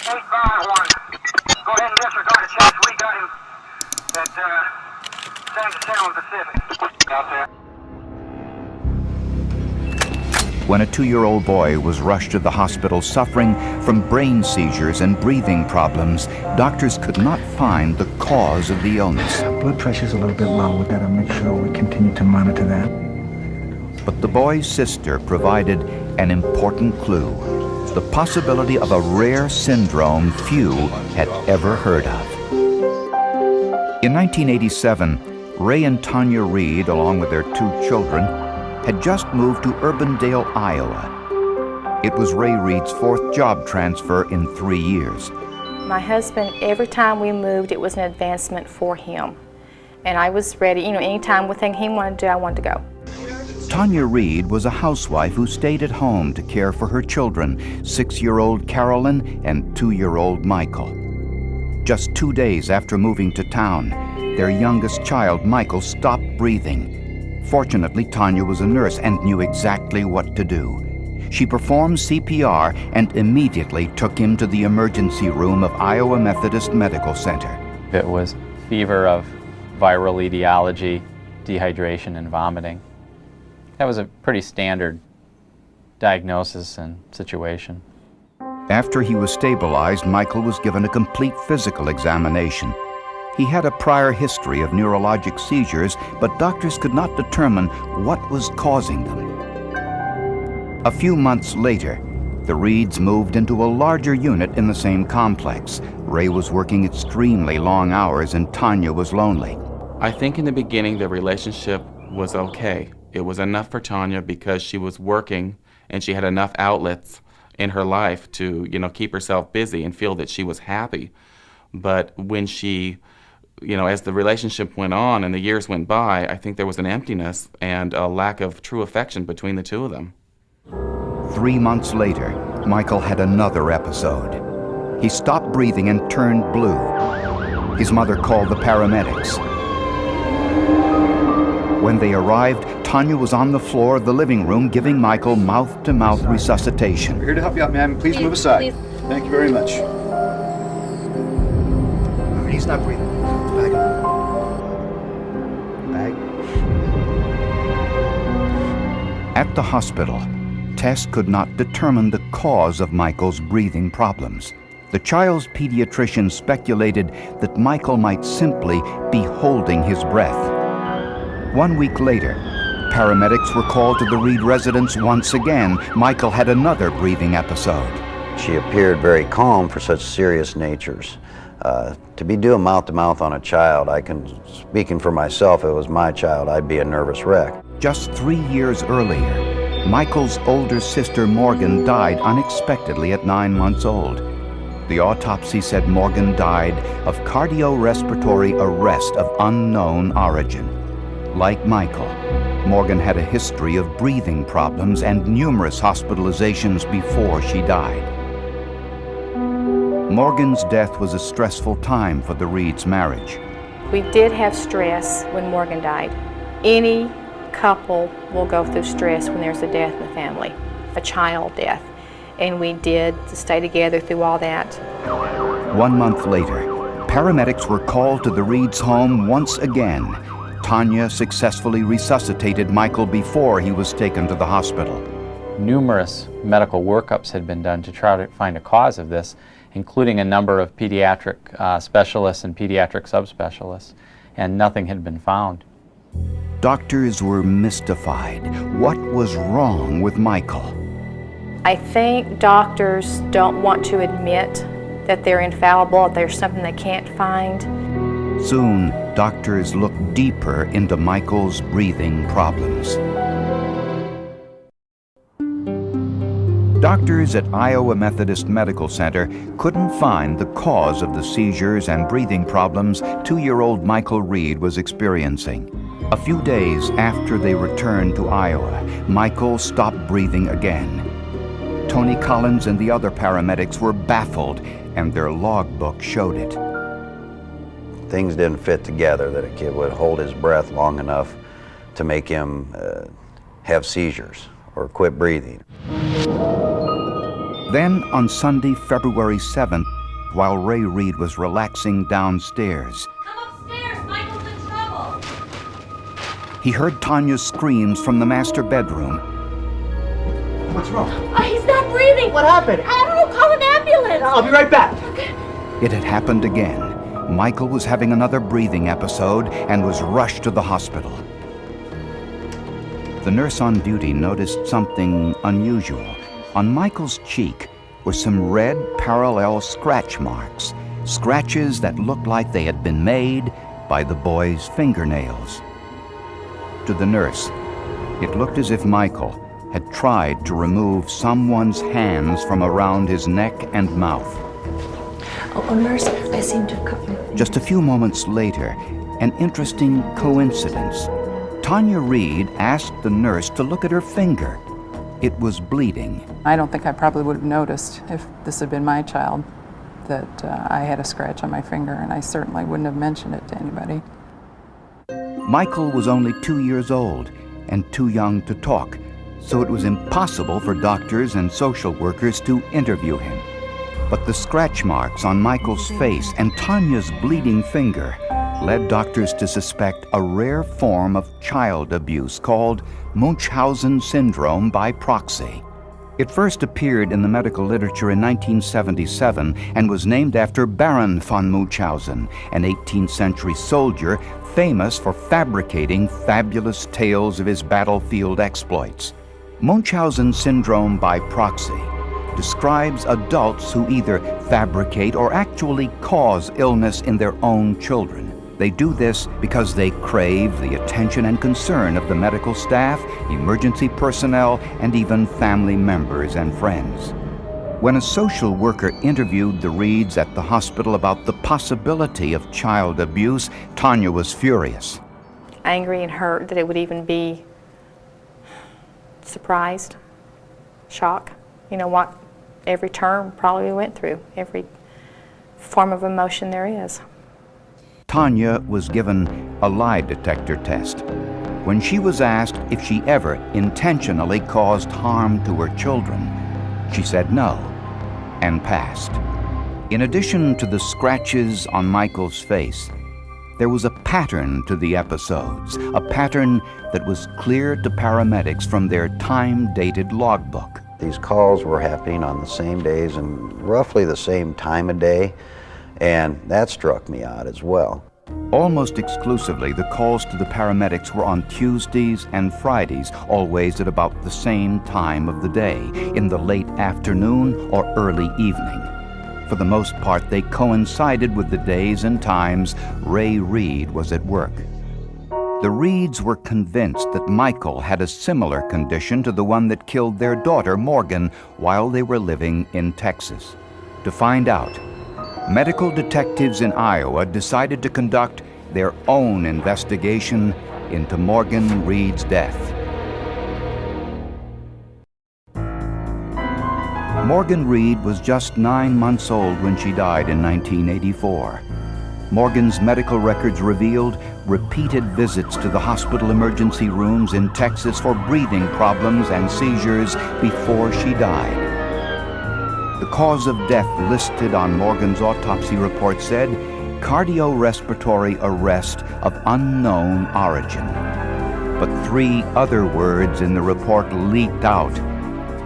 851. Go ahead and disregard the checks. We got him at San Jacinto Pacific out there. When a 2-year-old boy was rushed to the hospital suffering from brain seizures and breathing problems, doctors could not find the cause of the illness. Blood pressure's a little bit low. We've got to make sure we continue to monitor that. But the boy's sister provided an important clue: the possibility of a rare syndrome few had ever heard of. In 1987, Ray and Tanya Reed, along with their 2 children, had just moved to Urbandale, Iowa. It was Ray Reed's 4th job transfer in 3 years. My husband, every time we moved, it was an advancement for him. And I was ready, anytime with anything he wanted to do, I wanted to go. Tanya Reed was a housewife who stayed at home to care for her children, 6-year-old Carolyn and 2-year-old Michael. Just 2 days after moving to town, their youngest child, Michael, stopped breathing. Fortunately, Tanya was a nurse and knew exactly what to do. She performed CPR and immediately took him to the emergency room of Iowa Methodist Medical Center. It was fever of viral etiology, dehydration, and vomiting. That was a pretty standard diagnosis and situation. After he was stabilized, Michael was given a complete physical examination. He had a prior history of neurologic seizures, but doctors could not determine what was causing them. A few months later, the Reeds moved into a larger unit in the same complex. Ray was working extremely long hours and Tanya was lonely. I think in the beginning the relationship was okay. It was enough for Tanya because she was working and she had enough outlets in her life to, keep herself busy and feel that she was happy. But when she, as the relationship went on and the years went by, I think there was an emptiness and a lack of true affection between the 2 of them. 3 months later, Michael had another episode. He stopped breathing and turned blue. His mother called the paramedics. When they arrived, Tanya was on the floor of the living room giving Michael mouth-to-mouth resuscitation. We're here to help you out, ma'am. Please move aside. Thank you very much. He's not breathing. Bag. Bag. At the hospital, tests could not determine the cause of Michael's breathing problems. The child's pediatrician speculated that Michael might simply be holding his breath. 1 week later, paramedics were called to the Reed residence once again. Michael had another breathing episode. She appeared very calm for such serious natures. To be doing mouth-to-mouth on a child, speaking for myself, if it was my child, I'd be a nervous wreck. Just 3 years earlier, Michael's older sister Morgan died unexpectedly at 9 months old. The autopsy said Morgan died of cardiorespiratory arrest of unknown origin. Like Michael, Morgan had a history of breathing problems and numerous hospitalizations before she died. Morgan's death was a stressful time for the Reeds' marriage. We did have stress when Morgan died. Any couple will go through stress when there's a death in the family, a child death. And we did stay together through all that. 1 month later, paramedics were called to the Reeds' home once again. Tanya successfully resuscitated Michael before he was taken to the hospital. Numerous medical workups had been done to try to find a cause of this, including a number of pediatric specialists and pediatric subspecialists, and nothing had been found. Doctors were mystified. What was wrong with Michael? I think doctors don't want to admit that they're infallible, if there's something they can't find. Soon, doctors looked deeper into Michael's breathing problems. Doctors at Iowa Methodist Medical Center couldn't find the cause of the seizures and breathing problems 2-year-old Michael Reed was experiencing. A few days after they returned to Iowa, Michael stopped breathing again. Tony Collins and the other paramedics were baffled, and their logbook showed it. Things didn't fit together that a kid would hold his breath long enough to make him have seizures or quit breathing. Then, on Sunday, February 7th, while Ray Reed was relaxing downstairs. Come upstairs, Michael's in trouble. He heard Tanya's screams from the master bedroom. What's wrong? He's not breathing. What happened? I don't know, call an ambulance. I'll be right back. It had happened again. Michael was having another breathing episode and was rushed to the hospital. The nurse on duty noticed something unusual. On Michael's cheek were some red parallel scratch marks, scratches that looked like they had been made by the boy's fingernails. To the nurse, it looked as if Michael had tried to remove someone's hands from around his neck and mouth. Oh, nurse, I seem to have cut my finger. Just a few moments later, an interesting coincidence. Tanya Reed asked the nurse to look at her finger. It was bleeding. I don't think I probably would have noticed if this had been my child that I had a scratch on my finger, and I certainly wouldn't have mentioned it to anybody. Michael was only 2 years old and too young to talk, so it was impossible for doctors and social workers to interview him. But the scratch marks on Michael's face and Tanya's bleeding finger led doctors to suspect a rare form of child abuse called Munchausen syndrome by proxy. It first appeared in the medical literature in 1977 and was named after Baron von Munchausen, an 18th century soldier famous for fabricating fabulous tales of his battlefield exploits. Munchausen syndrome by proxy describes adults who either fabricate or actually cause illness in their own children. They do this because they crave the attention and concern of the medical staff, emergency personnel, and even family members and friends. When a social worker interviewed the Reeds at the hospital about the possibility of child abuse, Tanya was furious. Angry and hurt that it would even be surprised, shock. You know what every term probably went through, every form of emotion there is. Tanya was given a lie detector test. When she was asked if she ever intentionally caused harm to her children, she said no and passed. In addition to the scratches on Michael's face, there was a pattern to the episodes, a pattern that was clear to paramedics from their time-dated logbook. These calls were happening on the same days and roughly the same time of day, and that struck me odd as well. Almost exclusively, the calls to the paramedics were on Tuesdays and Fridays, always at about the same time of the day, in the late afternoon or early evening. For the most part, they coincided with the days and times Ray Reed was at work. The Reeds were convinced that Michael had a similar condition to the one that killed their daughter, Morgan, while they were living in Texas. To find out, medical detectives in Iowa decided to conduct their own investigation into Morgan Reed's death. Morgan Reed was just 9 months old when she died in 1984. Morgan's medical records revealed repeated visits to the hospital emergency rooms in Texas for breathing problems and seizures before she died. The cause of death listed on Morgan's autopsy report said cardiorespiratory arrest of unknown origin. But 3 other words in the report leaked out: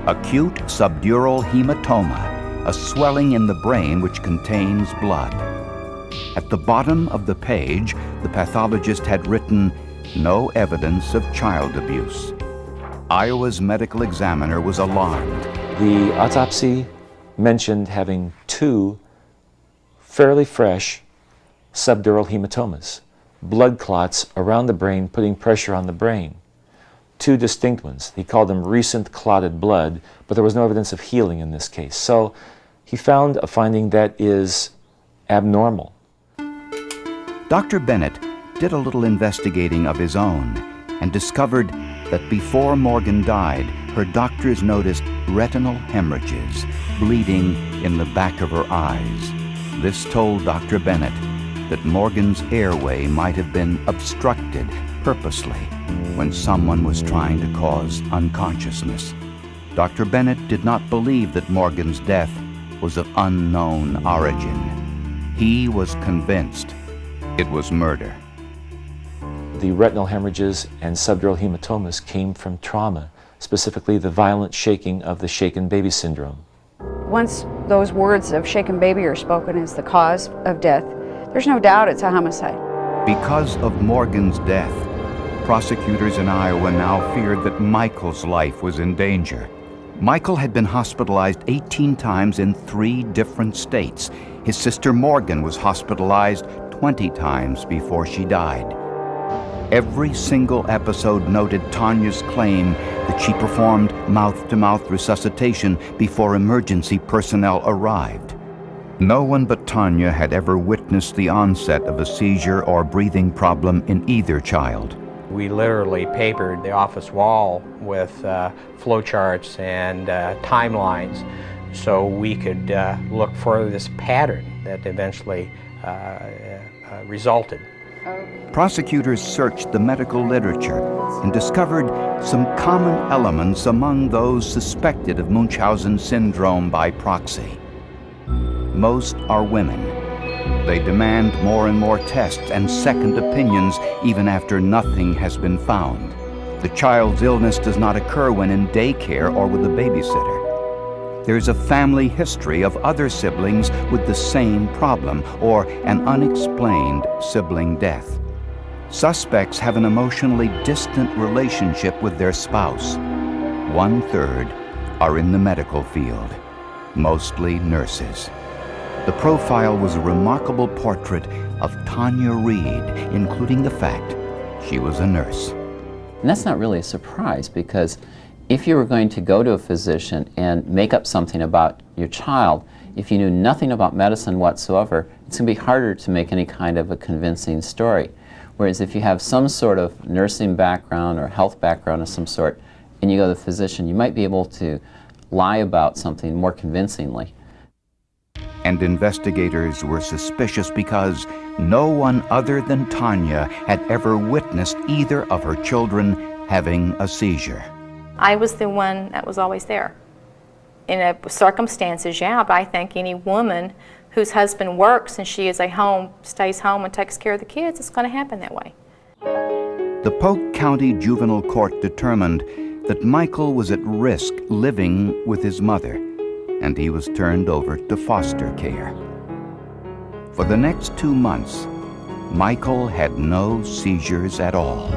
acute subdural hematoma, a swelling in the brain which contains blood. At the bottom of the page, the pathologist had written, "No evidence of child abuse." Iowa's medical examiner was alarmed. The autopsy mentioned having 2 fairly fresh subdural hematomas, blood clots around the brain putting pressure on the brain. 2 distinct ones. He called them recent clotted blood, but there was no evidence of healing in this case. So he found a finding that is abnormal. Dr. Bennett did a little investigating of his own and discovered that before Morgan died, her doctors noticed retinal hemorrhages, bleeding in the back of her eyes. This told Dr. Bennett that Morgan's airway might have been obstructed purposely when someone was trying to cause unconsciousness. Dr. Bennett did not believe that Morgan's death was of unknown origin. He was convinced it was murder. The retinal hemorrhages and subdural hematomas came from trauma, specifically the violent shaking of the shaken baby syndrome. Once those words of shaken baby are spoken as the cause of death, there's no doubt it's a homicide. Because of Morgan's death, prosecutors in Iowa now feared that Michael's life was in danger. Michael had been hospitalized 18 times in 3 different states. His sister Morgan was hospitalized 20 times before she died. Every single episode noted Tanya's claim that she performed mouth-to-mouth resuscitation before emergency personnel arrived. No one but Tanya had ever witnessed the onset of a seizure or breathing problem in either child. We literally papered the office wall with flowcharts and timelines so we could look for this pattern that eventually resulted. Prosecutors searched the medical literature and discovered some common elements among those suspected of Munchausen syndrome by proxy. Most are women. They demand more and more tests and second opinions even after nothing has been found. The child's illness does not occur when in daycare or with a babysitter. There's a family history of other siblings with the same problem or an unexplained sibling death. Suspects have an emotionally distant relationship with their spouse. 1/3 are in the medical field, mostly nurses. The profile was a remarkable portrait of Tanya Reed, including the fact she was a nurse. And that's not really a surprise, because if you were going to go to a physician and make up something about your child, if you knew nothing about medicine whatsoever, it's going to be harder to make any kind of a convincing story. Whereas if you have some sort of nursing background or health background of some sort, and you go to the physician, you might be able to lie about something more convincingly. And investigators were suspicious because no one other than Tanya had ever witnessed either of her children having a seizure. I was the one that was always there. In circumstances, yeah, but I think any woman whose husband works and she is stays home and takes care of the kids, it's going to happen that way. The Polk County Juvenile Court determined that Michael was at risk living with his mother, and he was turned over to foster care. For the next 2 months, Michael had no seizures at all.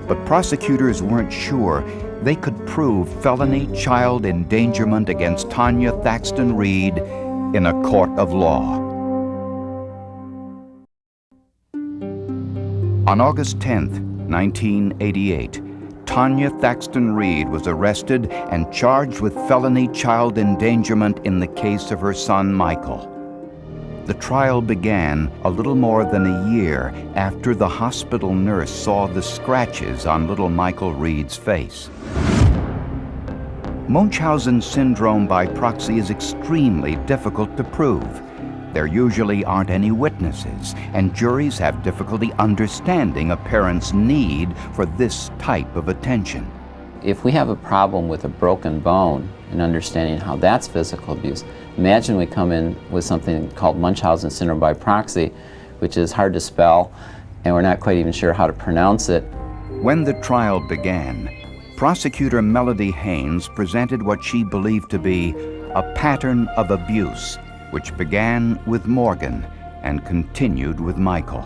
But prosecutors weren't sure they could prove felony child endangerment against Tanya Thaxton Reed in a court of law. On August 10th, 1988, Tanya Thaxton Reed was arrested and charged with felony child endangerment in the case of her son Michael. The trial began a little more than a year after the hospital nurse saw the scratches on little Michael Reed's face. Munchausen syndrome by proxy is extremely difficult to prove. There usually aren't any witnesses, and juries have difficulty understanding a parent's need for this type of attention. If we have a problem with a broken bone and understanding how that's physical abuse, imagine we come in with something called Munchausen syndrome by proxy, which is hard to spell, and we're not quite even sure how to pronounce it. When the trial began, prosecutor Melody Haynes presented what she believed to be a pattern of abuse, which began with Morgan and continued with Michael.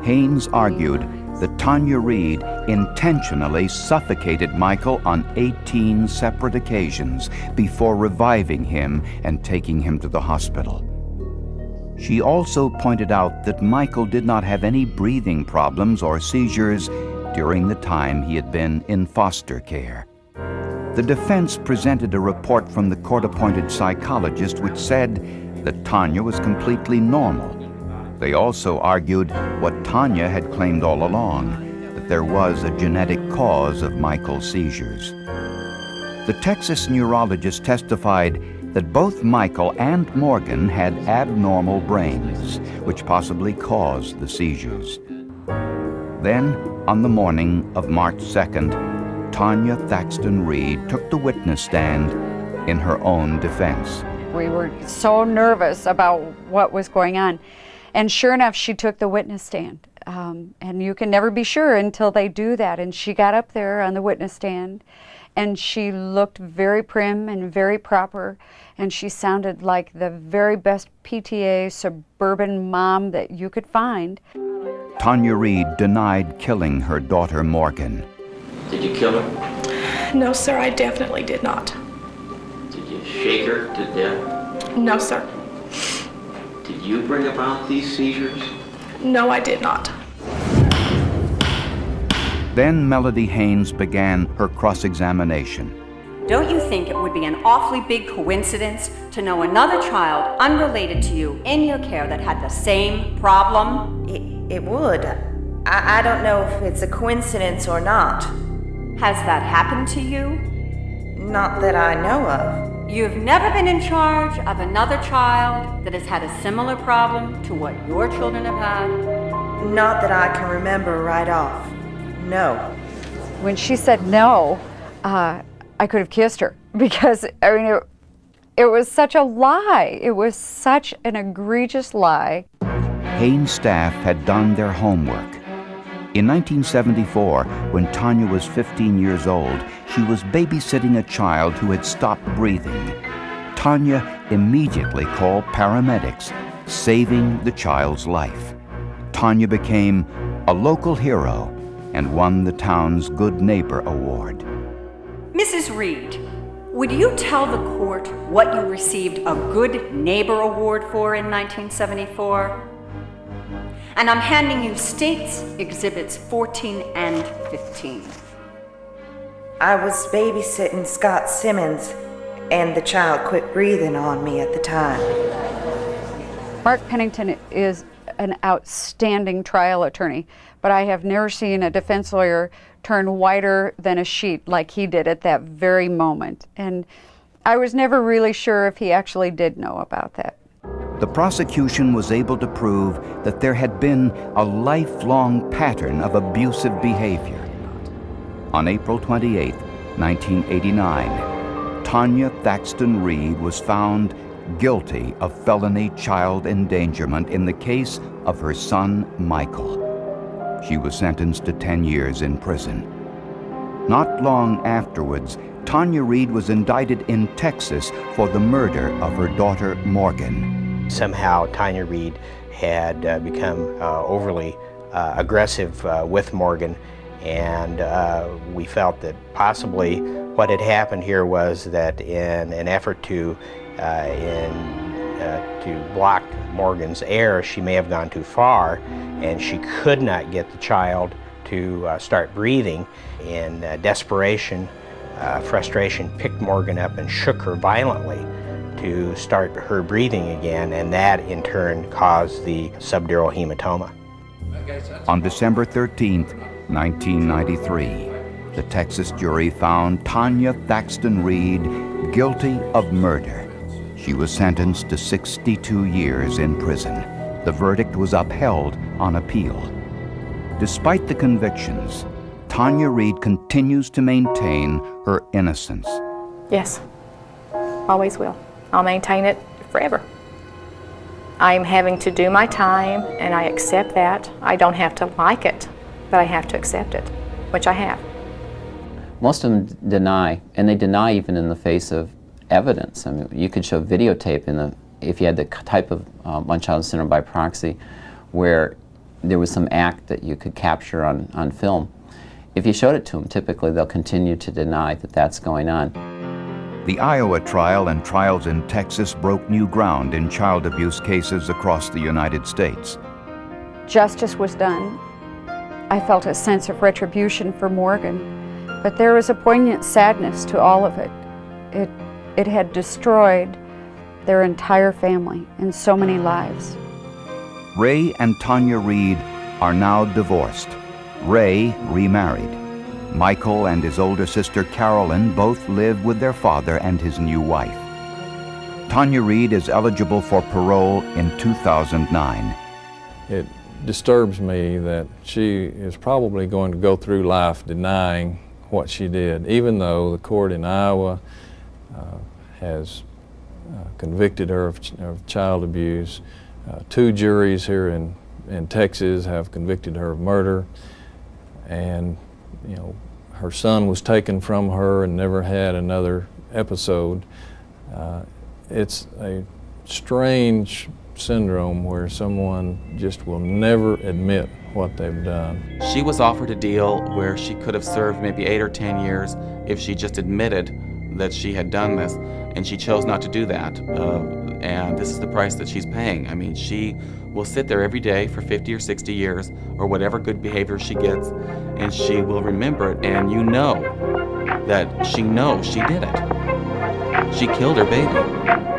Haynes argued that Tanya Reed intentionally suffocated Michael on 18 separate occasions before reviving him and taking him to the hospital. She also pointed out that Michael did not have any breathing problems or seizures during the time he had been in foster care. The defense presented a report from the court-appointed psychologist which said that Tanya was completely normal. They also argued what Tanya had claimed all along, that there was a genetic cause of Michael's seizures. The Texas neurologist testified that both Michael and Morgan had abnormal brains, which possibly caused the seizures. Then, on the morning of March 2nd, Tanya Thaxton Reed took the witness stand in her own defense. We were so nervous about what was going on. And sure enough, she took the witness stand. And you can never be sure until they do that. And she got up there on the witness stand, and she looked very prim and very proper, and she sounded like the very best PTA suburban mom that you could find. Tanya Reed denied killing her daughter Morgan. Did you kill her? No, sir, I definitely did not. Did you shake her to death? No, sir. Did you bring about these seizures? No, I did not. Then Melody Haynes began her cross-examination. Don't you think it would be an awfully big coincidence to know another child unrelated to you in your care that had the same problem? It would. I don't know if it's a coincidence or not. Has that happened to you? Not that I know of. You've never been in charge of another child that has had a similar problem to what your children have had? Not that I can remember right off. No. When she said no, I could have kissed her, because I mean it was such a lie. It was such an egregious lie. Haynes staff had done their homework. In 1974, when Tanya was 15 years old, she was babysitting a child who had stopped breathing. Tanya immediately called paramedics, saving the child's life. Tanya became a local hero and won the town's Good Neighbor Award. Mrs. Reed, would you tell the court what you received a Good Neighbor Award for in 1974? And I'm handing you States Exhibits 14 and 15. I was babysitting Scott Simmons, and the child quit breathing on me at the time. Mark Pennington is an outstanding trial attorney, but I have never seen a defense lawyer turn whiter than a sheet like he did at that very moment. And I was never really sure if he actually did know about that. The prosecution was able to prove that there had been a lifelong pattern of abusive behavior. On April 28, 1989, Tanya Thaxton Reed was found guilty of felony child endangerment in the case of her son, Michael. She was sentenced to 10 years in prison. Not long afterwards, Tanya Reed was indicted in Texas for the murder of her daughter, Morgan. Somehow Tanya Reed had become overly aggressive with Morgan, and we felt that possibly what had happened here was that in an effort to block Morgan's air, she may have gone too far, and she could not get the child to start breathing. In desperation, frustration, picked Morgan up and shook her violently to start her breathing again, and that in turn caused the subdural hematoma. On December 13, 1993, the Texas jury found Tanya Thaxton Reed guilty of murder. She was sentenced to 62 years in prison. The verdict was upheld on appeal. Despite the convictions, Tanya Reed continues to maintain her innocence. Yes, always will. I'll maintain it forever. I'm having to do my time, and I accept that. I don't have to like it, but I have to accept it, which I have. Most of them deny, and they deny even in the face of evidence. I mean, you could show videotape if you had the type of Munchausen syndrome by proxy, where there was some act that you could capture on film. If you showed it to them, typically they'll continue to deny that that's going on. The Iowa trial and trials in Texas broke new ground in child abuse cases across the United States. Justice was done. I felt a sense of retribution for Morgan, but there was a poignant sadness to all of it. It had destroyed their entire family and so many lives. Ray and Tanya Reed are now divorced. Ray remarried. Michael and his older sister Carolyn both live with their father and his new wife. Tanya Reed is eligible for parole in 2009. It disturbs me that she is probably going to go through life denying what she did, even though the court in Iowa has convicted her of child abuse. 2 juries here in Texas have convicted her of murder. And, you know, her son was taken from her and never had another episode. It's a strange syndrome where someone just will never admit what they've done. She was offered a deal where she could have served maybe 8 or 10 years if she just admitted that she had done this, and she chose not to do that. And this is the price that she's paying. I mean, she will sit there every day for 50 or 60 years, or whatever good behavior she gets, and she will remember it, and you know that she knows she did it. She killed her baby.